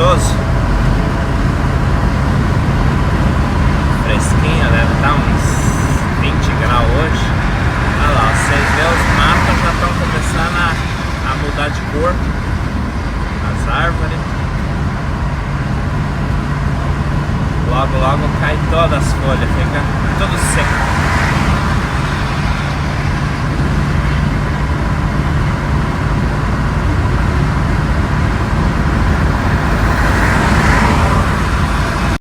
gostoso. Fresquinho, deve estar uns 20 graus hoje. Olha lá, vocês vê, os matos já estão começando a mudar de cor. As árvores. Logo logo cai todas as folhas, fica tudo seco.